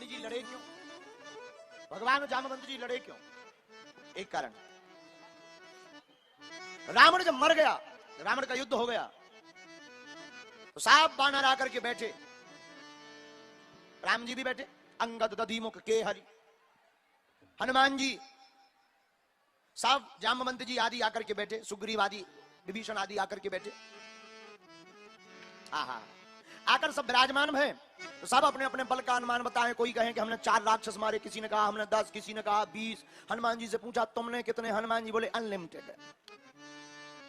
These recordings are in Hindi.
जी लड़े क्यों? भगवान जामवंत जी लड़े क्यों? एक कारण, रावण जब मर गया, रावण का युद्ध हो गया, तो साफ बानर आकर के बैठे, राम जी भी बैठे, अंगद दधिमुख के हरि, हनुमान जी, सब जामवंत जी आदि आकर के बैठे, सुग्रीव आदि, विभीषण आदि आकर के बैठे। आहा, आकर सब विराजमान है, तो सब अपने अपने बल का अनुमान बताएं। कोई कहे कि हमने 4 राक्षस मारे, किसी ने कहा हमने 10, किसी ने कहा 20। हनुमान जी से पूछा तुमने कितने? हनुमान जी बोले अनलिमिटेड,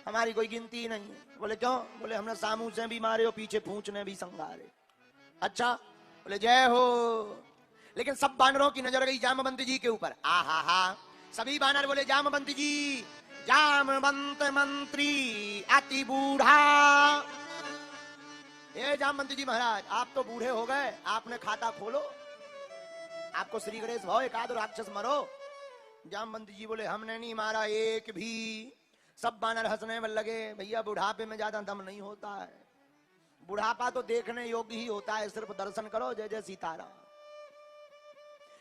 हमारी कोई गिनती ही नहीं है। बोले क्यों? बोले हमने सामू से भी मारे और पीछे पूंछ ने भी संगारे। अच्छा, बोले जय हो। लेकिन सब बानरों की नजर गई जामवंत जी के ऊपर। आहा हा, सभी बानर बोले जामवंत जी, जामवंत मंत्री अति बूढ़ा। ये जामवंत जी महाराज, आप तो बूढ़े हो गए, आपने खाता खोलो, आपको श्री गणेश भाव, एक आध राक्षस मरो। जामवंत जी बोले हमने नहीं मारा एक भी। सब बानर हंसने में लगे, भैया बुढ़ापे में ज्यादा दम नहीं होता है, बुढ़ापा तो देखने योग्य ही होता है, सिर्फ दर्शन करो जय जय सीताराम।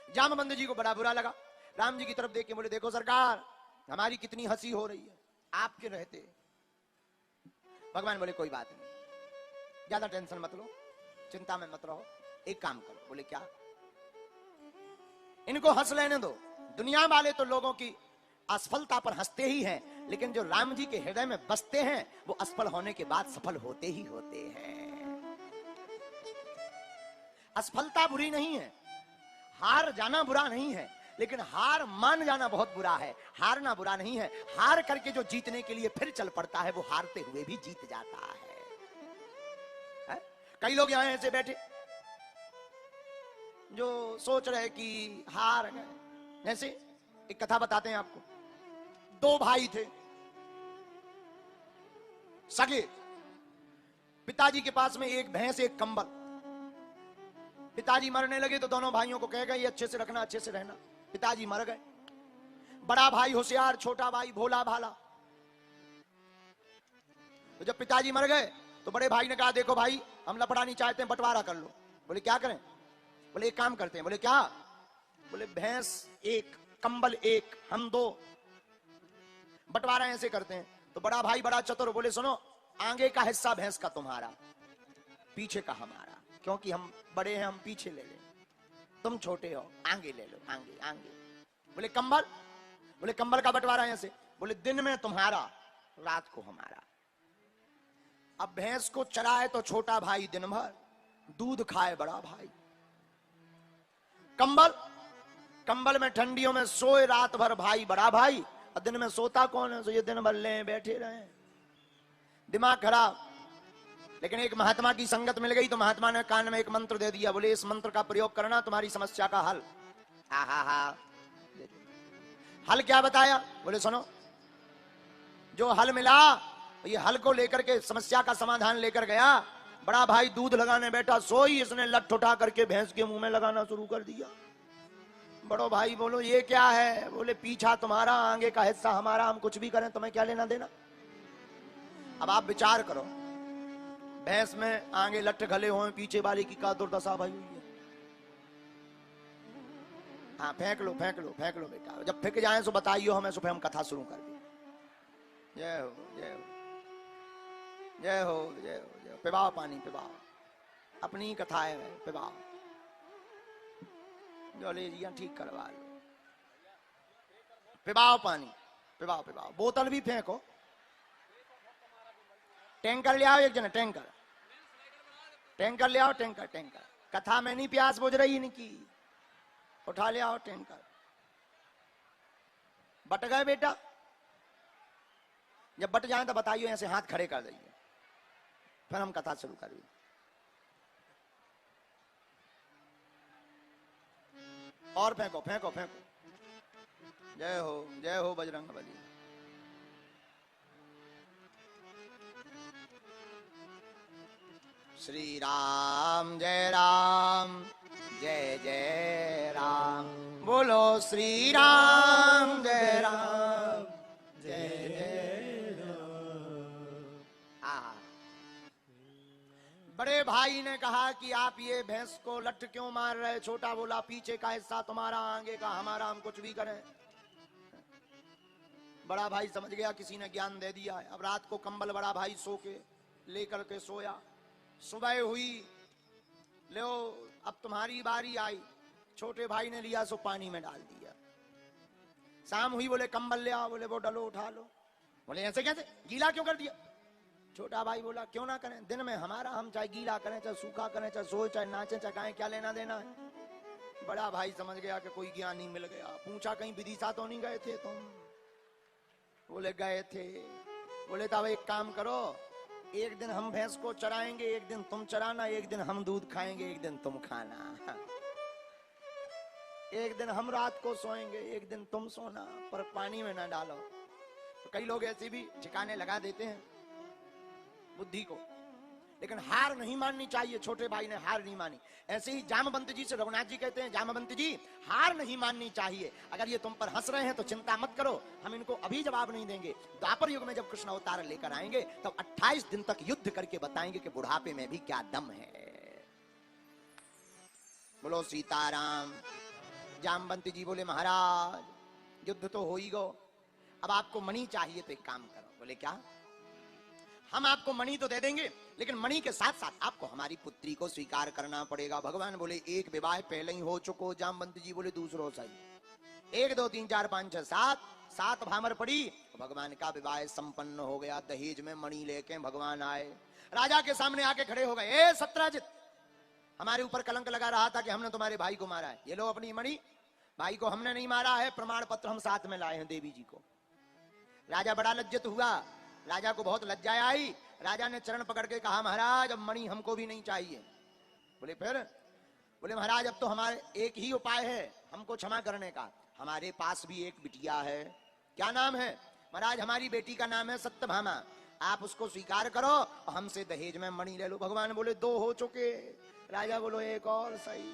जामवंत जी को बड़ा बुरा लगा, राम जी की तरफ देख के बोले देखो सरकार, हमारी कितनी हंसी हो रही है आपके रहते। भगवान बोले कोई बात नहीं, ज्यादा टेंशन मत लो, चिंता में मत रहो, एक काम करो। बोले क्या? इनको हंस लेने दो। दुनिया वाले तो लोगों की असफलता पर हंसते ही हैं, लेकिन जो राम जी के हृदय में बसते हैं वो असफल होने के बाद सफल होते ही होते हैं। असफलता बुरी नहीं है, हार जाना बुरा नहीं है, लेकिन हार मान जाना बहुत बुरा है। हारना बुरा नहीं है, हार करके जो जीतने के लिए फिर चल पड़ता है वो हारते हुए भी जीत जाता है? कई लोग यहां ऐसे बैठे जो सोच रहे कि हार गए। जैसे एक कथा बताते हैं आपको, 2 भाई थे सगे, पिताजी के पास में एक भैंस एक कंबल। पिताजी मरने लगे तो दोनों भाइयों को कह गए ये अच्छे से रखना, अच्छे से रहना। पिताजी मर गए, बड़ा भाई होशियार, छोटा भाई भोला भाला। तो जब पिताजी मर गए तो बड़े भाई ने कहा देखो भाई, हम लफड़ा नहीं चाहते हैं, बंटवारा कर लो। बोले क्या करें? बोले एक काम करते हैं। बोले क्या? बोले भैंस एक, कंबल एक, हम 2, बंटवारा ऐसे करते हैं। तो बड़ा भाई बड़ा चतुर, बोले सुनो, आगे का हिस्सा भैंस का तुम्हारा, पीछे का हमारा, क्योंकि हम बड़े हैं, हम पीछे ले लें, तुम छोटे हो, आगे ले लो, आगे आगे। बोले कंबल? बोले कंबल का बंटवारा ऐसे। बोले दिन में तुम्हारा, रात को हमारा। अब भैंस को चराए तो छोटा भाई दिन भर, दूध खाए बड़ा भाई। कंबल, कंबल में ठंडियों में सोए रात भर भाई बड़ा भाई, और दिन में सोता कौन है? तो ये दिन भर ले बैठे रहे, दिमाग खराब। लेकिन एक महात्मा की संगत मिल गई तो महात्मा ने कान में एक मंत्र दे दिया, बोले इस मंत्र का प्रयोग करना, तुम्हारी समस्या का हल। हल क्या बताया? बोले सुनो, जो हल मिला, ये हल को लेकर के समस्या का समाधान लेकर गया। बड़ा भाई दूध लगाने बैठा, सोई इसने लठ उठा करके भैंस के मुंह में लगाना शुरू कर दिया। बड़ो भाई बोलो ये क्या है? बोले पीछा तुम्हारा, आगे का हिस्सा हमारा, हम कुछ भी करें तुम्हें क्या लेना देना। अब आप विचार करो, भैंस में आगे लठ घले हुए, पीछे वाले की का दुर्दशा भाई हुई है। हाँ फेंक लो फेंक लो फेंक लो बेटा, जब फेंक जाए तो बताइयो हमें, सुबह हम कथा शुरू कर दी। जय हो जय हो जय हो जय हो जय हो। पिबाओ पानी पिबाओ, अपनी कथा है, पिबाओ, जो लेजिया ठीक करवा लो, पिबाओ पानी, पिबाओ पिबाओ। बोतल भी फेंको, टैंकर ले आओ एक जन, टैंकर टैंकर ले आओ, टैंकर टैंकर। कथा में नहीं प्यास बुझ रही इनकी, उठा ले आओ टैंकर। बट गए बेटा? जब बट जाए तो बताइए, ऐसे हाथ खड़े कर दीजिए, फिर हम कथा शुरू करेंगे। और फेंको फेंको फेंको। जय हो बजरंग बली। श्री राम जय जय राम, बोलो श्री राम जय जय राम। बड़े भाई ने कहा कि आप ये भैंस को लठ क्यों मार रहे? छोटा बोला पीछे का हिस्सा तुम्हारा, आगे का हमारा, हम कुछ भी करें। बड़ा भाई समझ गया किसी ने ज्ञान दे दिया है। अब रात को कंबल बड़ा भाई सो के लेकर के सोया। सुबह हुई, लो अब तुम्हारी बारी आई। छोटे भाई ने लिया सो पानी में डाल दिया। शाम हुई, बोले कंबल ले आओ, बोले वो डलो उठा लो। बोले ऐसे कैसे, गीला क्यों कर दिया? छोटा भाई बोला क्यों ना करें, दिन में हमारा, हम चाहे गीला करें चाहे सूखा करें, चाहे सोए चाहे नाचे चाहे गाएं, क्या लेना देना है। बड़ा भाई समझ गया कि कोई ज्ञानी मिल गया। पूछा कहीं विदिशा तो नहीं गए थे तुम? बोले गए थे। बोले तब एक काम करो, एक दिन हम भैंस को चराएंगे, एक दिन तुम चराना, एक दिन हम दूध खाएंगे, एक दिन तुम खाना। एक दिन हम रात को सोएंगे, एक दिन तुम सोना, पर पानी में ना डालो। तो कई लोग ऐसे भी ठिकाने लगा देते हैं बुद्धि को, लेकिन हार नहीं माननी चाहिए। छोटे भाई ने हार नहीं मानी। ऐसे ही जामवंत जी से रघुनाथ जी कहते हैं, जामवंत जी हार नहीं माननी चाहिए। अगर ये तुम पर हंस रहे हैं तो चिंता मत करो, हम इनको अभी जवाब नहीं देंगे। द्वापर युग में जब कृष्ण अवतार लेकर आएंगे तब 28 दिन तक युद्ध करके बताएंगे कि बुढ़ापे में भी क्या दम है। बोलो सीताराम। जामवंत जी बोले महाराज युद्ध तो हो ही गो, अब आपको मणि चाहिए तो एक काम करो। बोले क्या? हम आपको मणि तो दे देंगे, लेकिन मणि के साथ साथ आपको हमारी पुत्री को स्वीकार करना पड़ेगा। भगवान बोले एक विवाह पहले ही हो चुको। जामवंत जी बोले दूसरो सही। 1 2 3 4 5 6 7 भामर पड़ी, भगवान का विवाह संपन्न हो गया। दहेज में मणि लेके भगवान आए, राजा के सामने आके खड़े हो गए। ए सत्राजित, हमारे ऊपर कलंक लगा रहा था कि हमने तुम्हारे भाई को मारा है, ये लो अपनी मणि। भाई को हमने नहीं मारा है, प्रमाण पत्र हम साथ में लाए हैं देवी जी को। राजा बड़ा लज्जित हुआ, राजा को बहुत लज्जा आई। राजा ने चरण पकड़ के कहा महाराज अब मणि हमको भी नहीं चाहिए। बोले फिर? बोले महाराज अब तो हमारे एक ही उपाय है हमको क्षमा करने का। हमारे पास भी एक बिटिया है। क्या नाम है? महाराज हमारी बेटी का नाम है सत्यभामा, आप उसको स्वीकार करो और हमसे दहेज में मणि ले लो। भगवान बोले 2 हो चुके। राजा बोलो एक और सही।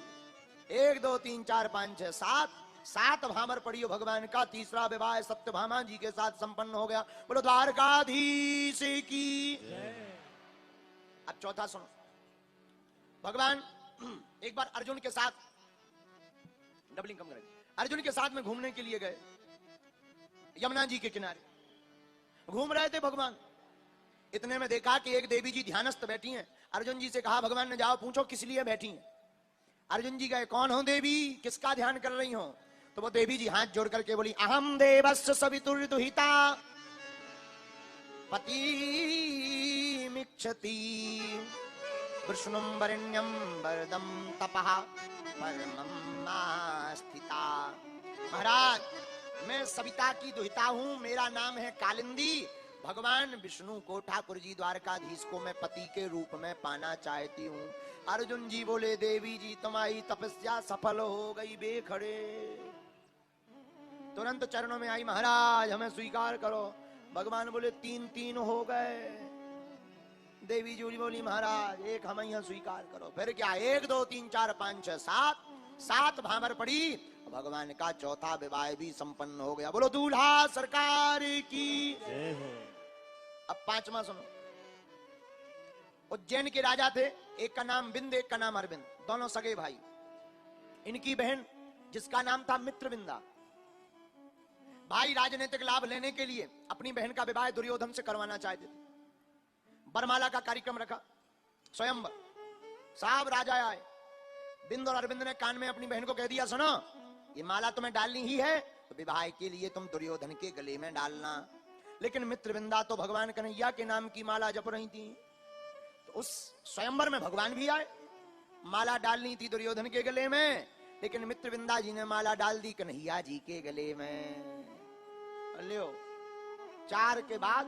1 2 3 4 5 6 7 भामर पड़ी भगवान का। तीसरा विवाह सत्यभामा जी के साथ संपन्न हो गया। बोलो द्वारकाधीश की। अब चौथा सुनो। भगवान एक बार अर्जुन के साथ, डबलिंग कम करें, अर्जुन के साथ में घूमने के लिए गए। यमुना जी के किनारे घूम रहे थे भगवान। इतने में देखा कि एक देवी जी ध्यानस्थ बैठी हैं। अर्जुन जी से कहा भगवान ने जाओ पूछो किस लिए बैठी हैं। अर्जुन जी गए, कौन हो देवी, किसका ध्यान कर रही हो? तो वो देवी जी हाथ जोड़ करके बोली अहम देवस्य सवितुर्दुहिता पति मिच्छति विष्णुं वरेण्यं वरदं तपः परमं स्थिता। महाराज मैं सविता की दुहिता हूं, मेरा नाम है कालिंदी। भगवान विष्णु को, ठाकुर जी द्वारकाधीश को मैं पति के रूप में पाना चाहती हूँ। अर्जुन जी बोले देवी जी तुम्हारी तपस्या सफल हो गई बेखड़े। तुरंत चरणों में आई, महाराज हमें स्वीकार करो। भगवान बोले 3 हो गए। देवी जी बोली महाराज एक हम यहाँ स्वीकार करो। फिर क्या 1 2 3 4 5 6 7 भामर पड़ी। भगवान का चौथा विवाह भी संपन्न हो गया। बोलो दूल्हा सरकार की। अब 5वां सुनो। उज्जैन के राजा थे, एक का नाम बिंद, एक का नाम अरविंद, दोनों सगे भाई। इनकी बहन जिसका नाम था मित्रविंदा, भाई राजनीतिक लाभ लेने के लिए अपनी बहन का विवाह दुर्योधन से करवाना चाहते थे। बरमाला का कार्यक्रम रखा, स्वयंवर, साहब राजा आए। बिंद और अरविंद ने कान में अपनी बहन को कह दिया सुनो ये माला तुम्हें डालनी ही है तो विवाह के लिए तुम दुर्योधन के गले में डालना। लेकिन मित्रविंदा तो भगवान कन्हैया के नाम की माला जप रही थी। तो उस स्वयंवर में भगवान भी आए, माला डालनी थी दुर्योधन के गले में, लेकिन मित्रविंदा जी ने माला डाल दी कन्हैया जी के गले में। लियो 4 के बाद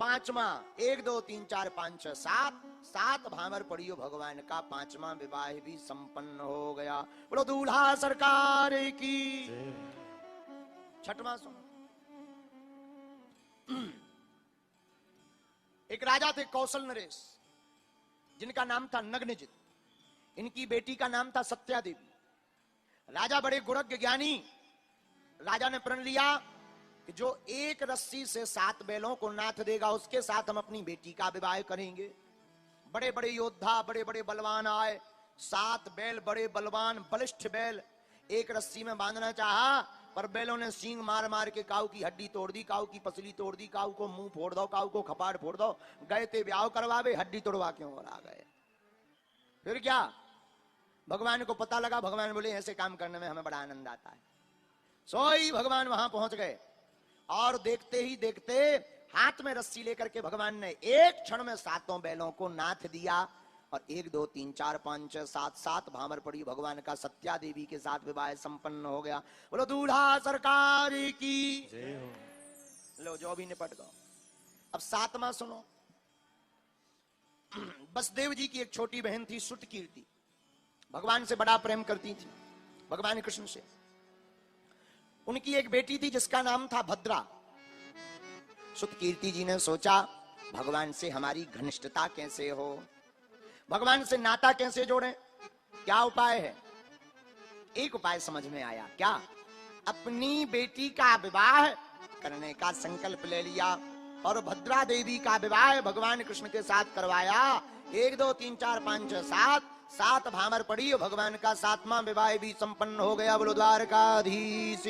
5वां 1 2 3 4 5 6 7 भामर पड़ी भगवान का 5वां विवाह भी संपन्न हो गया। बोलो दूल्हा सरकार की। 6वां सुनो। एक राजा थे कौशल नरेश, जिनका नाम था नग्नजित। इनकी बेटी का नाम था सत्या देवी। राजा बड़े गुणज्ञ ज्ञानी। राजा ने प्रण लिया कि जो एक रस्सी से 7 बैलों को नाथ देगा उसके साथ हम अपनी बेटी का विवाह करेंगे। बड़े बड़े योद्धा, बड़े बड़े बलवान आए। 7 बैल, बड़े बलवान बलिष्ठ बैल, एक रस्सी में बांधना चाहा, पर बैलों ने सींग मार मार के काऊ की हड्डी तोड़ दी, काऊ की पसली तोड़ दी, काऊ को मुंह फोड़ दो, काऊ को खपाड़ फोड़ दो। गए थे ब्याह करवावे, हड्डी तोड़वा क्यों और आ गए। फिर क्या, भगवान को पता लगा। भगवान बोले ऐसे काम करने में हमें बड़ा आनंद आता है। सोई भगवान वहां पहुंच गए और देखते ही देखते हाथ में रस्सी लेकर के भगवान ने एक क्षण में 7 बैलों को नाथ दिया और 1 2 3 4 5 6 7 7 भामर पड़ी। भगवान का सत्या देवी के साथ विवाह संपन्न हो गया। बोलो दूल्हा सरकार की जय हो। लो जो भी निपट गो। अब 7वां सुनो। बसदेव जी की एक छोटी बहन थी सुतकीर्ति, भगवान से बड़ा प्रेम करती थी, भगवान कृष्ण से। उनकी एक बेटी थी जिसका नाम था भद्रा। सुतकीर्ति जी ने सोचा भगवान से हमारी घनिष्ठता कैसे हो, भगवान से नाता कैसे जोड़ें, क्या उपाय है। एक उपाय समझ में आया, क्या, अपनी बेटी का विवाह करने का संकल्प ले लिया और भद्रा देवी का विवाह भगवान कृष्ण के साथ करवाया। 1 2 3 4 5 6 7 भामर पड़ी, भगवान का 7वां विवाह भी संपन्न हो गया। बोलो द्वारकाधीश